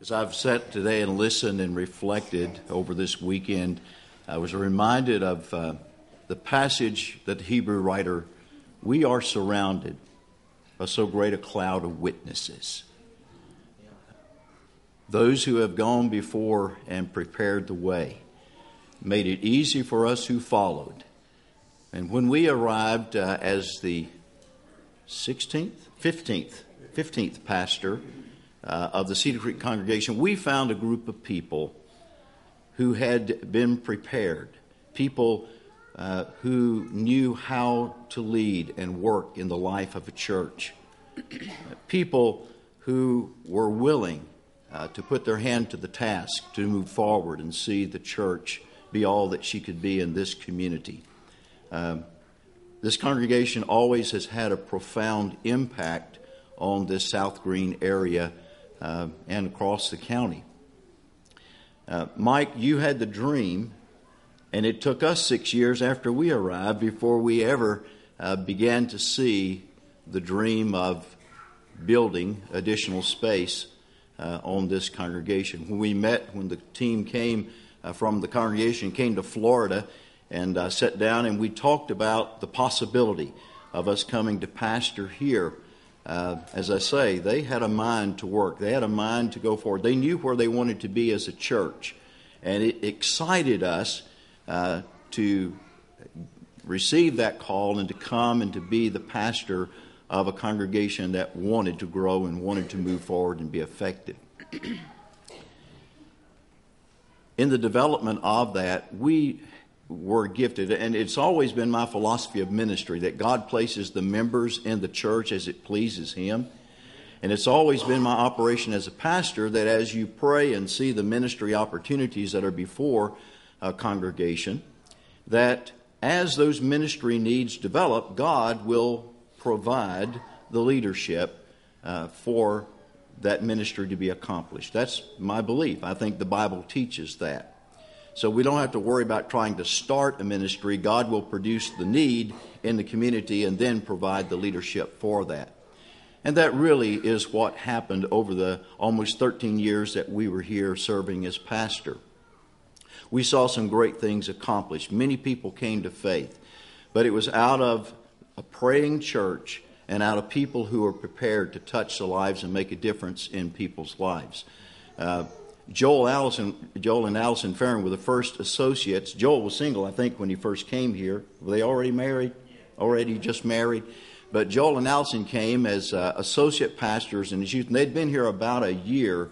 As I've sat today and listened and reflected over this weekend, I was reminded of the passage that the Hebrew writer, we are surrounded by so great a cloud of witnesses. Those who have gone before and prepared the way, made it easy for us who followed. And when we arrived as the 15th pastor of the Cedar Creek congregation, we found a group of people who had been prepared, people who knew how to lead and work in the life of a church, people who were willing to put their hand to the task to move forward and see the church be all that she could be in this community. This congregation always has had a profound impact on this South Green area and across the county. Mike, you had the dream, and it took us 6 years after we arrived before we ever began to see the dream of building additional space on this congregation. When the team came from the congregation, came to Florida and sat down, and we talked about the possibility of us coming to pastor here. As I say, they had a mind to work. They had a mind to go forward. They knew where they wanted to be as a church. And it excited us to receive that call and to come and to be the pastor of a congregation that wanted to grow and wanted to move forward and be effective. In the development of that, we were gifted, and it's always been my philosophy of ministry that God places the members in the church as it pleases Him. And it's always been my operation as a pastor that as you pray and see the ministry opportunities that are before a congregation, that as those ministry needs develop, God will provide the leadership for that ministry to be accomplished. That's my belief. I think the Bible teaches that. So we don't have to worry about trying to start a ministry. God will produce the need in the community and then provide the leadership for that. And that really is what happened over the almost 13 years that we were here serving as pastor. We saw some great things accomplished. Many people came to faith. But it was out of a praying church and out of people who were prepared to touch the lives and make a difference in people's lives. Joel and Allison Farron were the first associates. Joel was single, I think, when he first came here. Were they already married? Already just married? But Joel and Allison came as associate pastors in his youth, and they'd been here about a year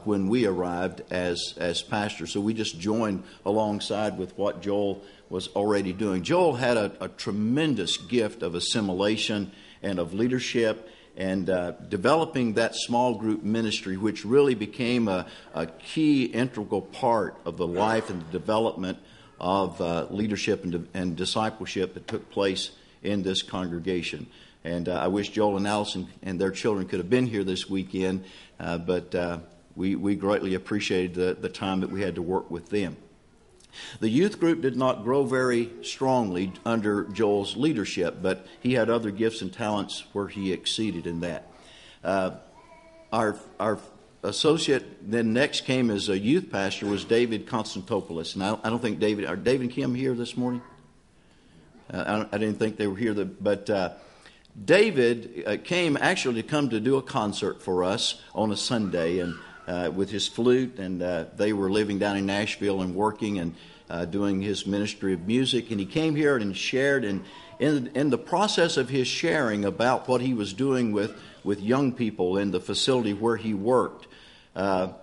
when we arrived as pastors. So we just joined alongside with what Joel was already doing. Joel had a tremendous gift of assimilation and of leadership, and developing that small group ministry, which really became a key integral part of the life and the development of leadership and discipleship that took place in this congregation. And I wish Joel and Allison and their children could have been here this weekend, but we greatly appreciated the time that we had to work with them. The youth group did not grow very strongly under Joel's leadership, but he had other gifts and talents where he exceeded in that. Our associate then next came as a youth pastor was David Constantopoulos. And I don't think David and Kim here this morning? I didn't think they were here, but David came actually to come to do a concert for us on a Sunday, and with his flute, and they were living down in Nashville and working and doing his ministry of music. And he came here and shared, and in the process of his sharing about what he was doing with young people in the facility where he worked,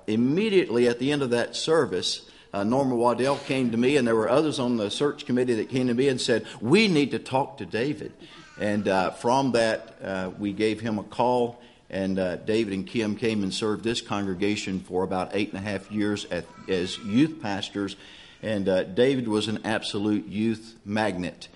immediately at the end of that service, Norma Waddell came to me, and there were others on the search committee that came to me and said, "We need to talk to David." And from that, we gave him a call. And David and Kim came and served this congregation for about 8.5 years as youth pastors. And David was an absolute youth magnet.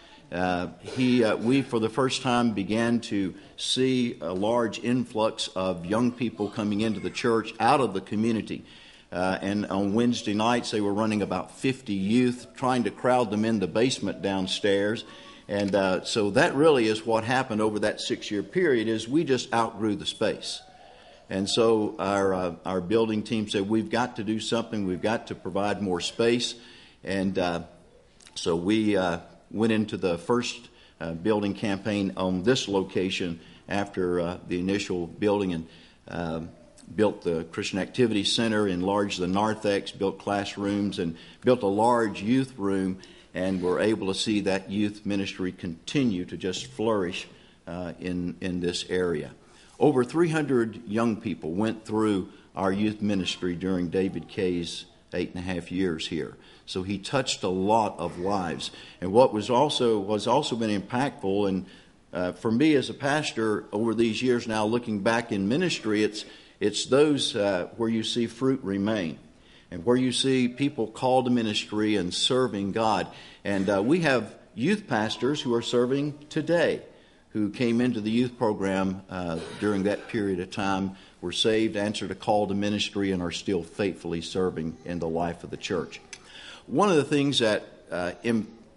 We, for the first time, began to see a large influx of young people coming into the church out of the community. And on Wednesday nights, they were running about 50 youth, trying to crowd them in the basement downstairs. And so that really is what happened over that 6-year period, is we just outgrew the space. And so our building team said, we've got to do something. We've got to provide more space. And so we went into the first building campaign on this location after the initial building, and built the Christian Activity Center, enlarged the narthex, built classrooms, and built a large youth room, and we're able to see that youth ministry continue to just flourish in this area. Over 300 young people went through our youth ministry during David Kay's 8.5 years here. So he touched a lot of lives. And what was also been impactful, and for me as a pastor over these years now, looking back in ministry, it's those where you see fruit remain, and where you see people called to ministry and serving God. And we have youth pastors who are serving today, who came into the youth program during that period of time, were saved, answered a call to ministry, and are still faithfully serving in the life of the church. One of the things that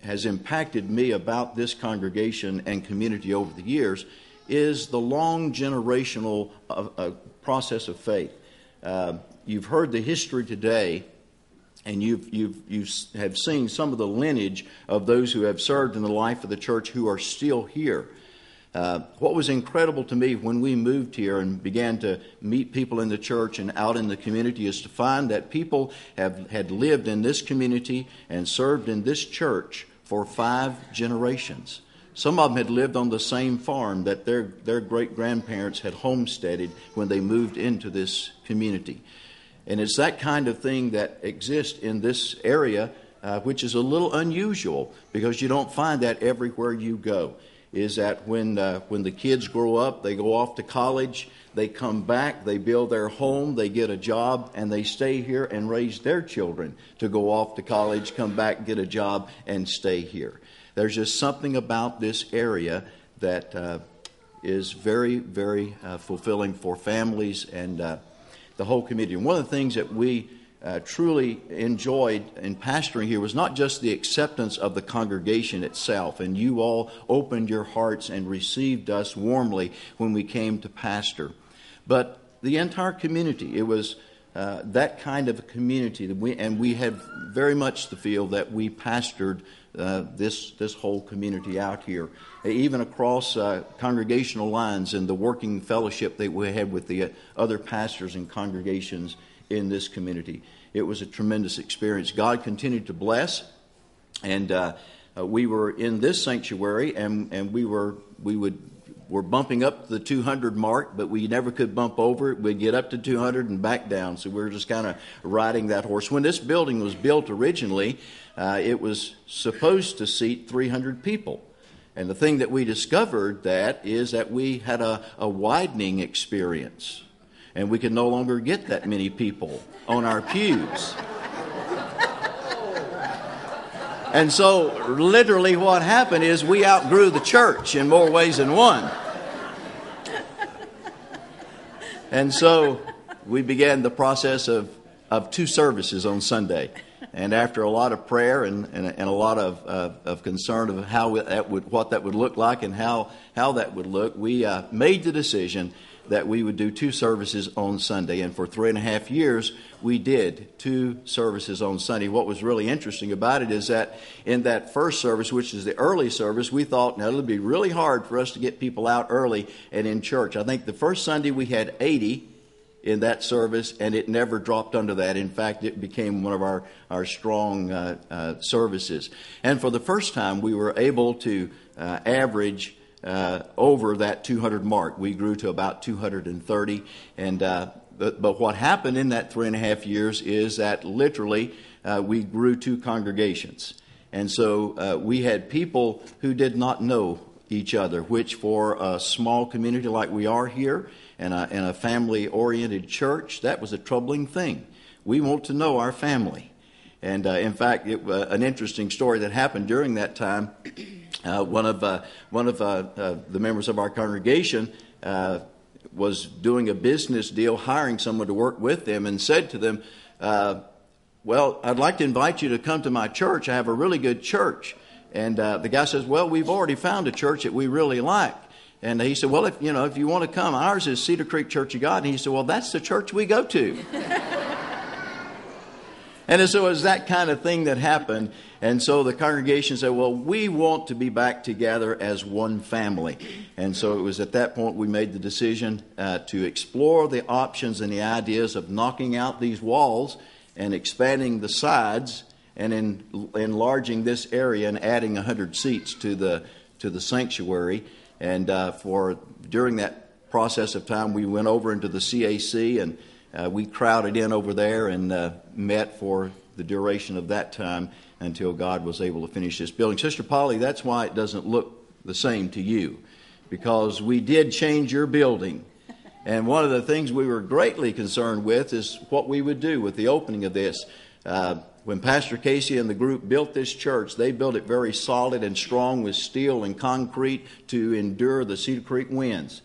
has impacted me about this congregation and community over the years is the long generational process of faith. You've heard the history today, and you have seen some of the lineage of those who have served in the life of the church who are still here. What was incredible to me when we moved here and began to meet people in the church and out in the community is to find that people had lived in this community and served in this church for 5 generations. Some of them had lived on the same farm that their great-grandparents had homesteaded when they moved into this community. And it's that kind of thing that exists in this area, which is a little unusual because you don't find that everywhere you go. Is that when the kids grow up, they go off to college, they come back, they build their home, they get a job, and they stay here and raise their children to go off to college, come back, get a job, and stay here. There's just something about this area that is very, very fulfilling for families and the whole community. And one of the things that we truly enjoyed in pastoring here was not just the acceptance of the congregation itself, and you all opened your hearts and received us warmly when we came to pastor, but the entire community. It was that kind of a community that we had very much the feel that we pastored this whole community out here, even across congregational lines and the working fellowship that we had with the other pastors and congregations in this community. It was a tremendous experience. God continued to bless, and we were in this sanctuary, and we were bumping up the 200 mark, but we never could bump over it. We'd get up to 200 and back down, so we were just kind of riding that horse. When this building was built originally, it was supposed to seat 300 people. And the thing that we discovered is that we had a widening experience. And we could no longer get that many people on our pews. And so literally what happened is we outgrew the church in more ways than one. And so we began the process of 2 services on Sunday. And after a lot of prayer and a lot of concern of what that would look like and how that would look, we made the decision that we would do 2 services on Sunday. And for 3.5 years, we did 2 services on Sunday. What was really interesting about it is that in that first service, which is the early service, we thought, now it'll be really hard for us to get people out early and in church. I think the first Sunday we had 80 in that service, and it never dropped under that. In fact, it became one of our strong services. And for the first time, we were able to average over that 200 mark. We grew to about 230. And but what happened in that 3.5 years is that literally we grew 2 congregations. And so we had people who did not know each other, which for a small community like we are here and a family-oriented church, that was a troubling thing. We want to know our family. And in fact, an interesting story that happened during that time, one of the members of our congregation was doing a business deal, hiring someone to work with them, and said to them, well, I'd like to invite you to come to my church. I have a really good church. And the guy says, well, we've already found a church that we really like. And he said, well, if you want to come, ours is Cedar Creek Church of God. And he said, well, that's the church we go to. And so it was that kind of thing that happened. And so the congregation said, well, we want to be back together as one family. And so it was at that point we made the decision to explore the options and the ideas of knocking out these walls and expanding the sides and enlarging this area and adding 100 seats to the sanctuary. And during that process of time, we went over into the CAC and we crowded in over there and met for the duration of that time until God was able to finish this building. Sister Polly, that's why it doesn't look the same to you, because we did change your building. And one of the things we were greatly concerned with is what we would do with the opening of this. When Pastor Casey and the group built this church, they built it very solid and strong with steel and concrete to endure the Cedar Creek winds.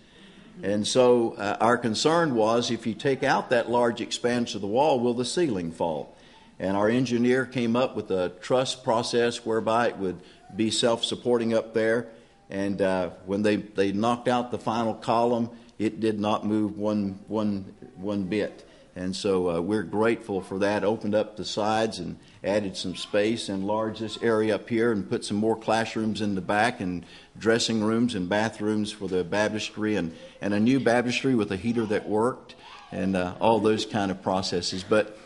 And so our concern was, if you take out that large expanse of the wall, will the ceiling fall? And our engineer came up with a truss process whereby it would be self-supporting up there. And when they knocked out the final column, it did not move one bit. And so we're grateful for that. Opened up the sides and added some space, enlarged this area up here, and put some more classrooms in the back, and dressing rooms and bathrooms for the baptistry, and a new baptistry with a heater that worked, and all those kind of processes. But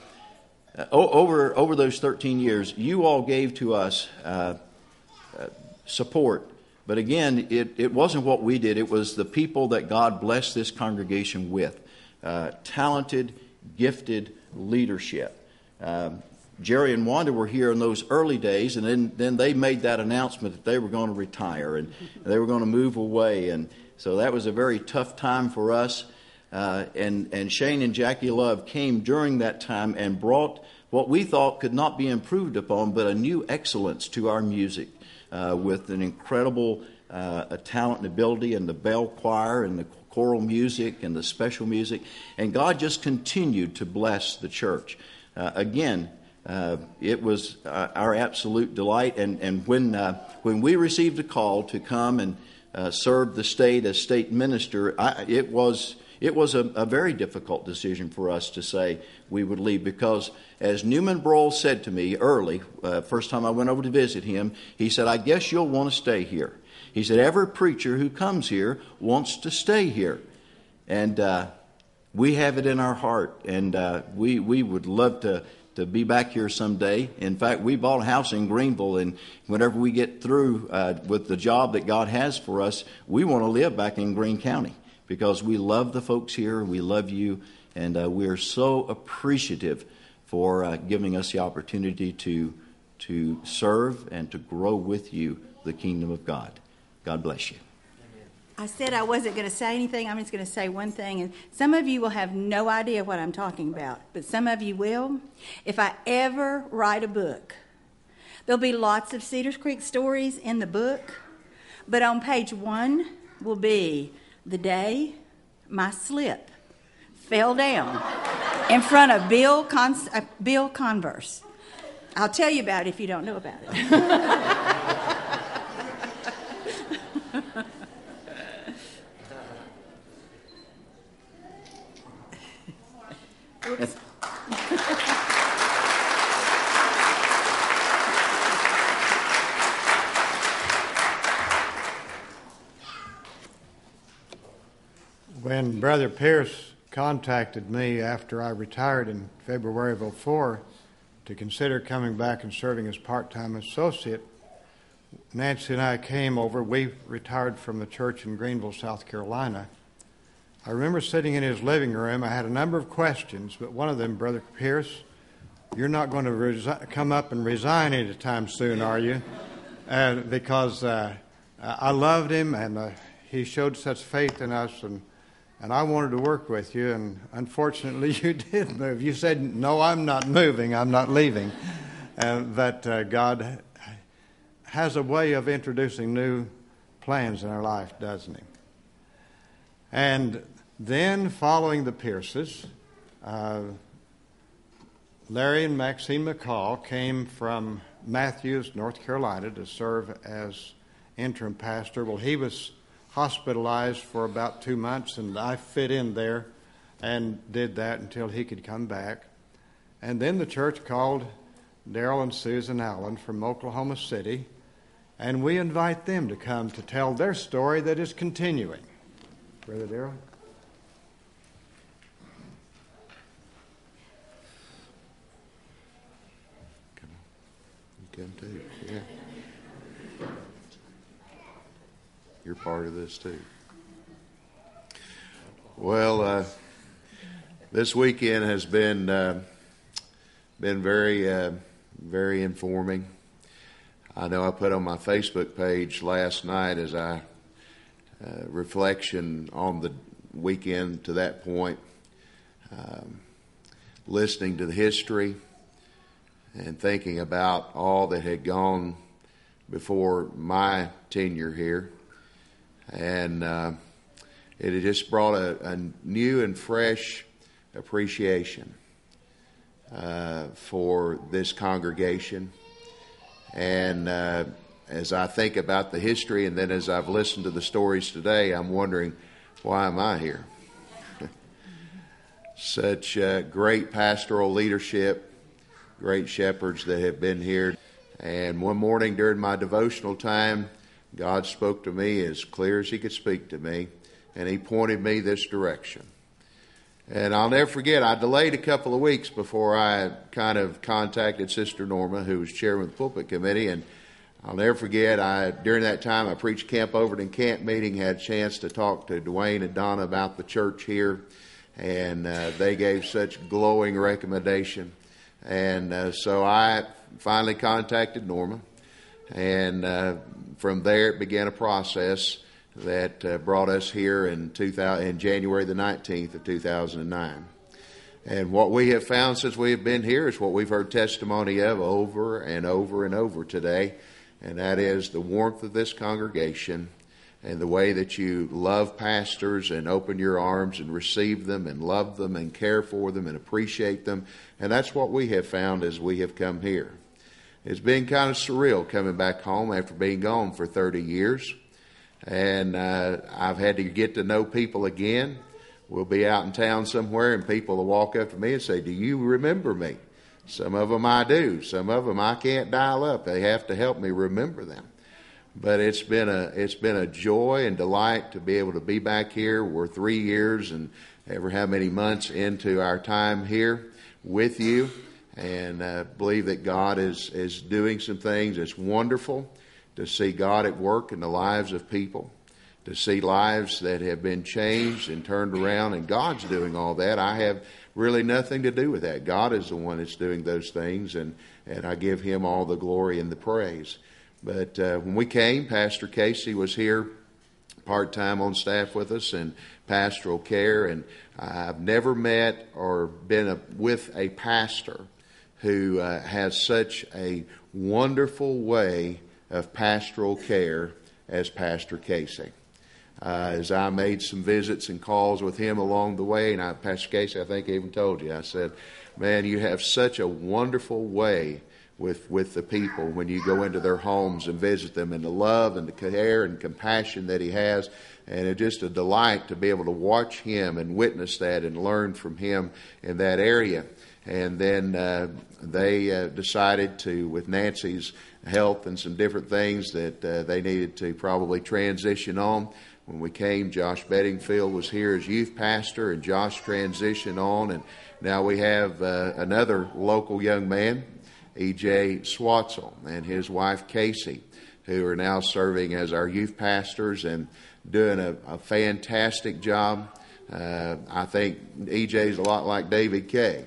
over those 13 years, you all gave to us support. But again, it wasn't what we did. It was the people that God blessed this congregation with. Talented, gifted leadership. Jerry and Wanda were here in those early days, and then they made that announcement that they were going to retire and they were going to move away. And so that was a very tough time for us. And Shane and Jackie Love came during that time and brought what we thought could not be improved upon, but a new excellence to our music, with an incredible talent and ability in the bell choir and the choral music and the special music. And God just continued to bless the church. It was our absolute delight. And when we received a call to come and serve the state as state minister, it was a very difficult decision for us to say we would leave, because as Newman Brohl said to me early, first time I went over to visit him, he said, I guess you'll want to stay here. He said, every preacher who comes here wants to stay here. And we have it in our heart, and we would love to be back here someday. In fact, we bought a house in Greenville, and whenever we get through with the job that God has for us, we want to live back in Greene County, because we love the folks here, we love you, and we are so appreciative for giving us the opportunity to serve and to grow with you the kingdom of God. God bless you. I said I wasn't going to say anything. I'm just going to say one thing. And some of you will have no idea what I'm talking about, but some of you will. If I ever write a book, there'll be lots of Cedars Creek stories in the book, but on page 1 will be the day my slip fell down in front of Bill Converse. I'll tell you about it if you don't know about it. When Brother Pierce contacted me after I retired in February of 2004 to consider coming back and serving as part-time associate, Nancy and I came over. We retired from the church in Greenville, South Carolina. I remember sitting in his living room. I had a number of questions, but one of them, Brother Pierce, you're not going to come up and resign anytime soon, are you? Because I loved him, and he showed such faith in us, and I wanted to work with you, and unfortunately you did move. You said, no, I'm not moving, I'm not leaving. That God has a way of introducing new plans in our life, doesn't he? And then, following the Pierces, Larry and Maxine McCall came from Matthews, North Carolina, to serve as interim pastor. Well, he was hospitalized for about 2 months, and I fit in there and did that until he could come back. And then the church called Daryl and Susan Allen from Oklahoma City, and we invite them to come to tell their story that is continuing. Brother Daryl? Come on. You come too. Yeah. You're part of this too. Well, this weekend has been very informing. I know I put on my Facebook page last night as I reflection on the weekend to that point, listening to the history and thinking about all that had gone before my tenure here. And it had just brought a new and fresh appreciation for this congregation. And as I think about the history, and then as I've listened to the stories today, I'm wondering, why am I here? Such great pastoral leadership, great shepherds that have been here. And one morning during my devotional time, God spoke to me as clear as He could speak to me, and He pointed me this direction. And I'll never forget, I delayed a couple of weeks before I kind of contacted Sister Norma, who was chairman of the pulpit committee. And I'll never forget, during that time, I preached Camp Overton camp meeting, had a chance to talk to Dwayne and Donna about the church here. And they gave such glowing recommendation. And so I finally contacted Norma. And from there, it began a process that brought us here in January the 19th of 2009. And what we have found since we have been here is what we've heard testimony of over and over and over today, and that is the warmth of this congregation and the way that you love pastors and open your arms and receive them and love them and care for them and appreciate them. And that's what we have found as we have come here. It's been kind of surreal coming back home after being gone for 30 years. And I've had to get to know people again. We'll be out in town somewhere and people will walk up to me and say, "Do you remember me?" Some of them I do. Some of them I can't dial up. They have to help me remember them. But it's been a joy and delight to be able to be back here. We're 3 years and ever how many months into our time here with you. And believe that God is doing some things. It's wonderful to see God at work in the lives of people, to see lives that have been changed and turned around, and God's doing all that. I have really nothing to do with that. God is the one that's doing those things, and I give Him all the glory and the praise. But when we came, Pastor Casey was here part-time on staff with us in pastoral care, and I've never met or been with a pastor who has such a wonderful way of pastoral care as Pastor Casey. As I made some visits and calls with him along the way, and Pastor Casey, I think I even told you, I said, "Man, you have such a wonderful way with the people when you go into their homes and visit them, and the love and the care and compassion that he has." And it's just a delight to be able to watch him and witness that and learn from him in that area. And then they decided to, with Nancy's health and some different things that they needed to probably transition on. When we came, Josh Bedingfield was here as youth pastor, and Josh transitioned on. And now we have another local young man, E.J. Swatzel, and his wife Casey, who are now serving as our youth pastors and doing a fantastic job. I think E.J.'s a lot like David Kay.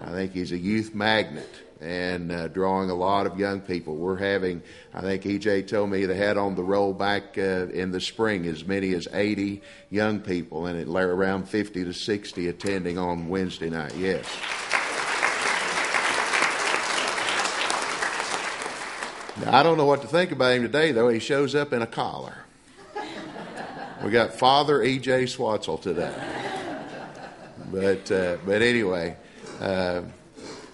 I think he's a youth magnet and drawing a lot of young people. We're having, I think E.J. told me they had on the roll back in the spring as many as 80 young people, and it around 50 to 60 attending on Wednesday night. Yes. Now, I don't know what to think about him today, though. He shows up in a collar. We got Father E.J. Swatzel today. But anyway,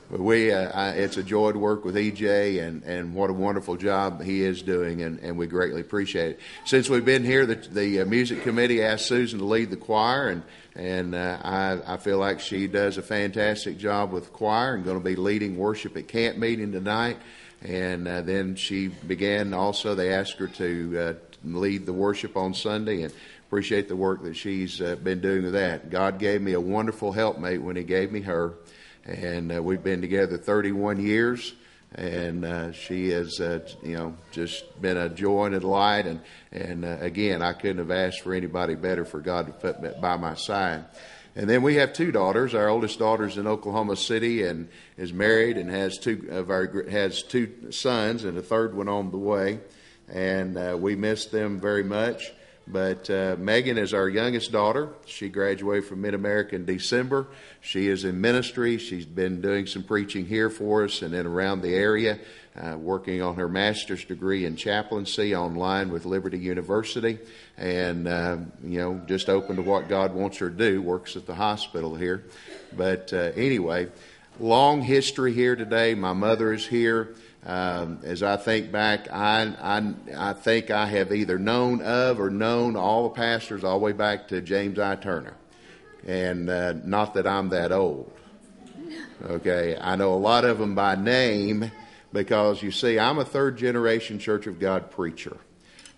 But it's a joy to work with EJ, and what a wonderful job he is doing, and we greatly appreciate it. Since we've been here, the music committee asked Susan to lead the choir, and I feel like she does a fantastic job with the choir, and going to be leading worship at camp meeting tonight. And then she began also, they asked her to lead the worship on Sunday, and appreciate the work that she's been doing with that. God gave me a wonderful helpmate when he gave me her. And we've been together 31 years, and she has, just been a joy and a delight. And again, I couldn't have asked for anybody better for God to put by my side. And then we have two daughters. Our oldest daughter's in Oklahoma City and is married and has two sons and a third one on the way. And we miss them very much. But Megan is our youngest daughter. She graduated from Mid-America in December. She is in ministry. She's been doing some preaching here for us and then around the area, working on her master's degree in chaplaincy online with Liberty University. And, just open to what God wants her to do. Works at the hospital here. But anyway, long history here today. My mother is here. As I think back, I think I have either known of or known all the pastors all the way back to James I. Turner. And not that I'm that old. Okay, I know a lot of them by name because, you see, I'm a third-generation Church of God preacher.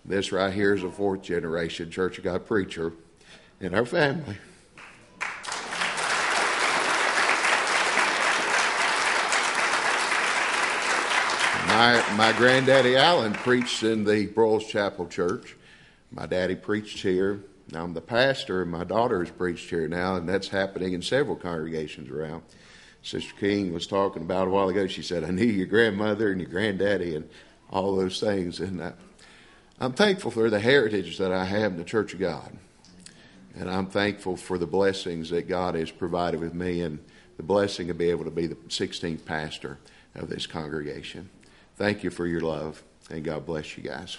This right here is a fourth-generation Church of God preacher in our family. My granddaddy Allen preached in the Broyles Chapel Church. My daddy preached here. I'm the pastor, and my daughter has preached here now, and that's happening in several congregations around. Sister King was talking about a while ago. She said, I knew your grandmother and your granddaddy and all those things. And I'm thankful for the heritage that I have in the Church of God. And I'm thankful for the blessings that God has provided with me and the blessing to be able to be the 16th pastor of this congregation. Thank you for your love, and God bless you guys.